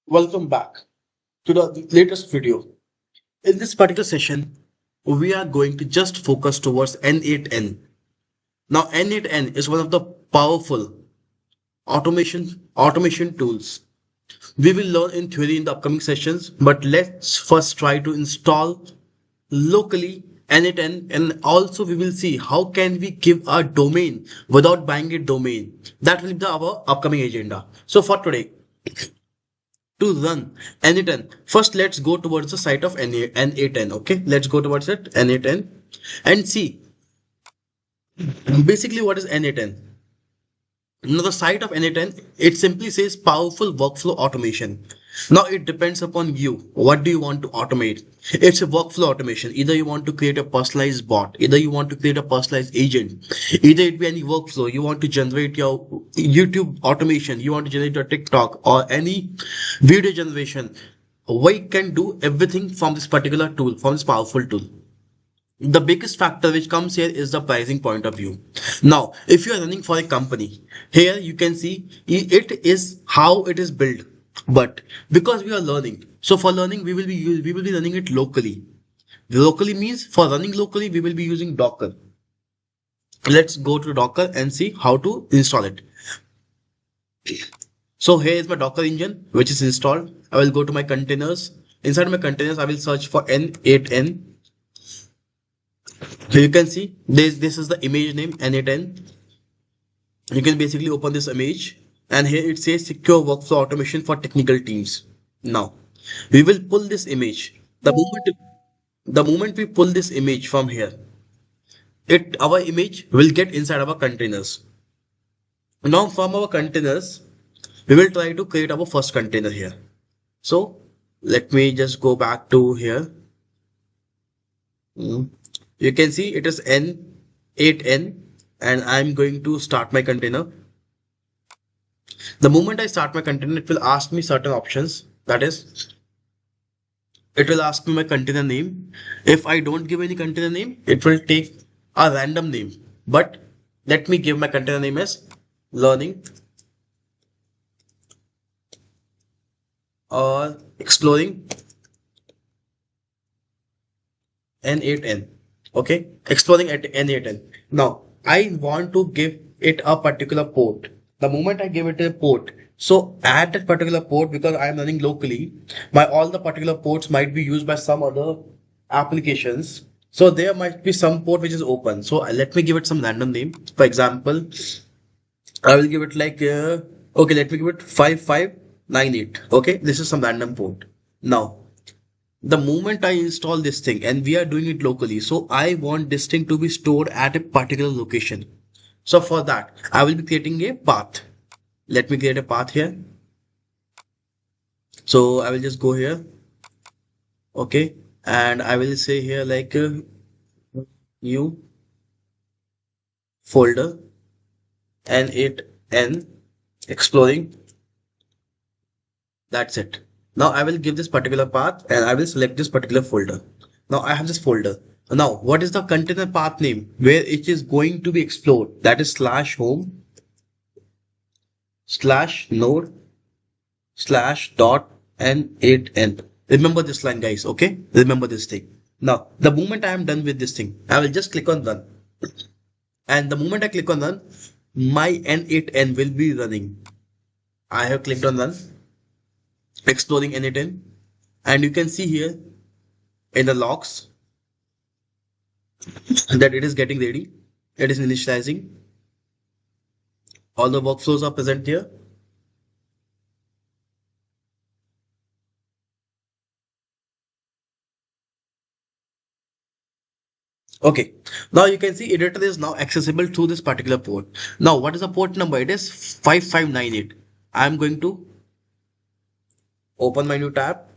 Welcome back to the latest video. In this particular session, we are going to just focus towards N8N. Now, N8N is one of the powerful automation tools. We will learn in theory in the upcoming sessions, but let's first try to install locally N8N, and also we will see how can we give a domain without buying a domain. That will be our upcoming agenda. So for today, to run n8n, first let's go towards the site of n8n. Okay, let's go towards it n8n and see basically what is n8n. Now the site of n8n, it simply says powerful workflow automation. Now it depends upon you, what do you want to automate. It's a workflow automation. Either you want to create a personalized bot, either you want to create a personalized agent, either it be any workflow you want to generate your YouTube automation, you want to generate your TikTok or any video generation. We can do everything from this particular tool, from this powerful tool. The biggest factor which comes here is the pricing point of view. Now, if you are running for a company, here you can see it is how it is built. But because we are learning, so for learning we will be running it locally. Locally means for running locally we will be using Docker. Let's go to Docker and see how to install it. So here is my Docker engine which is installed. I will go to my containers. Inside my containers I will search for n8n. So you can see this is the image name n8n. You can basically open this image and here it says secure workflow automation for technical teams. Now we will pull this image. The moment we pull this image from here, our image will get inside our containers. Now from our containers, we will try to create our first container here. So let me just go back to here. You can see it is n8n and I'm going to start my container. The moment I start my container, it will ask me certain options. That is, it will ask me my container name. If I don't give any container name, it will take a random name. But let me give my container name as learning or exploring n8n. Okay, exploring at n8n. Now I want to give it a particular port. The moment I give it a port, so at that particular port, because I am running locally, my all the particular ports might be used by some other applications. So there might be some port which is open. So let me give it some random name. For example, I will give it like okay, let me give it 5598. Okay, this is some random port. Now the moment I install this thing, and we are doing it locally, so I want this thing to be stored at a particular location. So for that, I will be creating a path. Let me create a path here. So I will just go here. Okay. And I will say here like new folder n8n exploring. That's it. Now I will give this particular path and I will select this particular folder. Now I have this folder. Now what is the container path name where it is going to be explored? That is /home /node /.n8n. Remember this line, guys. Okay, remember this thing. Now the moment I am done with this thing, I will just click on run, and the moment I click on run, my n8n will be running. I have clicked on run, exploring n8n, and you can see here in the logs that it is getting ready. It is initializing. All the workflows are present here. Okay, now you can see editor is now accessible through this particular port. Now what is the port number? It is 5598. I am going to open my new tab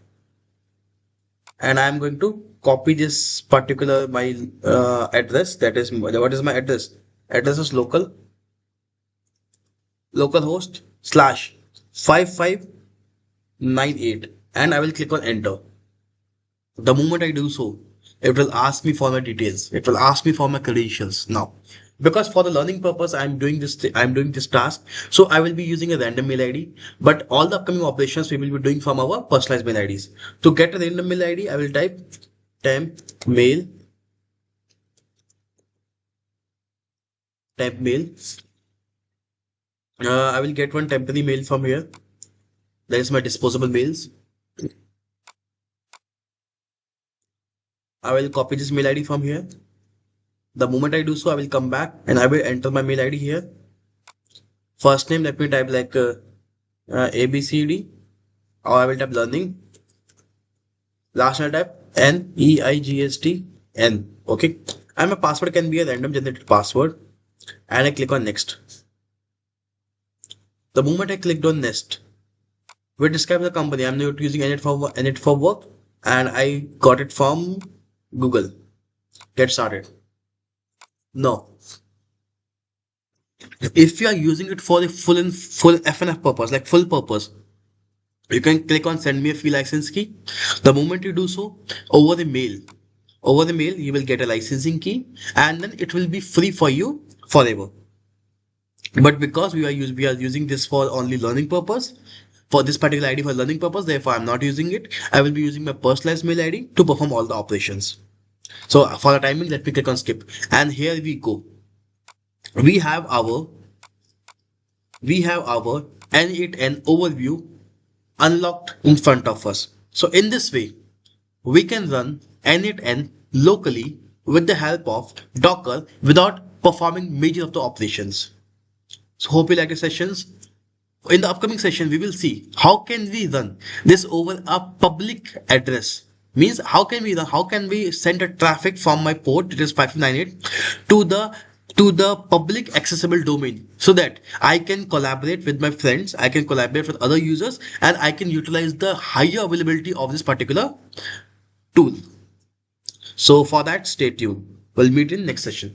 and I am going to copy this particular my address. That is, what is my address? Address is localhost /5598 and I will click on enter. The moment I do so, it will ask me for my details. It will ask me for my credentials. Now, Because for the learning purpose I'm doing this task, so I will be using a random mail id, but all the upcoming operations we will be doing from our personalized mail ids. To get a random mail id, I will type temp mail. I will get one temporary mail from here. That is my disposable mails. I will copy this mail id from here. The moment I do so, I will come back and I will enter my mail id here. First name, let me type like ABCD, or I will type learning. Last I type NEIGSTN. Okay. And my password can be a random generated password. And I click on next. The moment I clicked on next, we describe the company. I'm not using n8 for work, and I got it from Google. Get started. No. If you are using it for the full FNF purpose, like full purpose, you can click on send me a free license key. The moment you do so, over the mail, you will get a licensing key, and then it will be free for you forever. But because we are using this for only learning purpose, for this particular ID for learning purpose, therefore I'm not using it. I will be using my personalized mail ID to perform all the operations. So for the timing, let me click on skip, and here we go. We have our n8n overview unlocked in front of us. So in this way, we can run n8n locally with the help of Docker without performing major of the operations. So hope you like the sessions. In the upcoming session, we will see how can we run this over a public address. Means how can we send a traffic from my port, it is 5598, to the public accessible domain, so that I can collaborate with my friends, I can collaborate with other users, and I can utilize the higher availability of this particular tool. So for that, stay tuned. We'll meet in next session.